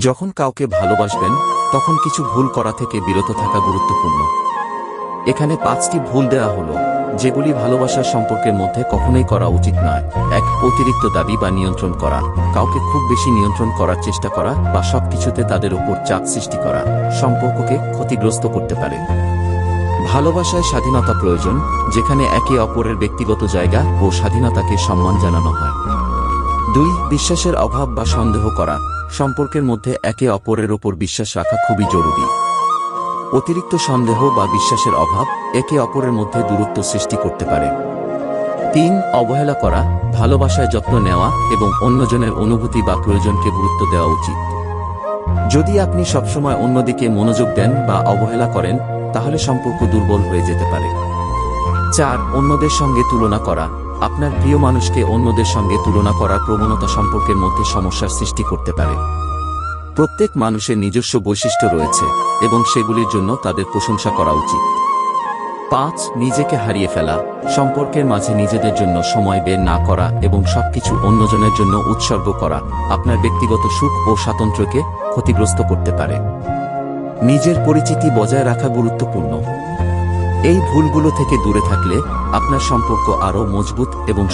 যখন কাউকে ভালোবাসবেন তখন কিছু ভুল করা থেকে বিরত থাকা গুরুত্বপূর্ণ। এখানে 5টি ভুল দেওয়া হলো যেগুলি ভালোবাসার সম্পর্কের মধ্যে কখনোই করা উচিত নয়। 1. অতিরিক্ত দাবি বা নিয়ন্ত্রণ করা। কাউকে খুব বেশি নিয়ন্ত্রণ করার চেষ্টা করা বা সবকিছুতে তাদের উপর চাপ সৃষ্টি করা সম্পর্ককে ক্ষতিগ্রস্ত করতে পারে। ভালোবাসায় স্বাধীনতা প্রয়োজন, যেখানে একে অপরের ব্যক্তিগত জায়গা ও স্বাধীনতাকে সম্মান জানানো হয়। 2. বিশ্বাসের অভাব বা সন্দেহ করা। সম্পর্কের মধ্যে একে অপরের ওপর বিশ্বাস রাখা খুবই জরুরি। অতিরিক্ত সন্দেহ বা বিশ্বাসের অভাব একে অপরের মধ্যে দূরত্ব সৃষ্টি করতে পারে। 3. অবহেলা করা। ভালোবাসায় যত্ন নেওয়া এবং অন্যজনের অনুভূতি বা প্রয়োজনকে গুরুত্ব দেওয়া উচিত। যদি আপনি সবসময় অন্যদিকে মনোযোগ দেন বা অবহেলা করেন, তাহলে সম্পর্ক দুর্বল হয়ে যেতে পারে। 4. অন্যদের সঙ্গে তুলনা করা। আপনার প্রিয় মানুষকে অন্যদের সঙ্গে তুলনা করার প্রবণতা সম্পর্কের মধ্যে সমস্যার সৃষ্টি করতে পারে। প্রত্যেক মানুষের নিজস্ব বৈশিষ্ট্য রয়েছে এবং সেগুলির জন্য তাদের প্রশংসা করা উচিত। 5. নিজেকে হারিয়ে ফেলা। সম্পর্কের মাঝে নিজেদের জন্য সময় বের না করা এবং সবকিছু অন্যজনের জন্য উৎসর্গ করা আপনার ব্যক্তিগত সুখ ও স্বাতন্ত্র্যকে ক্ষতিগ্রস্ত করতে পারে। নিজের পরিচিতি বজায় রাখা গুরুত্বপূর্ণ। এই ভুলগুলো থেকে দূরে থাকলে আপনার সম্পর্ক আরও মজবুত এবং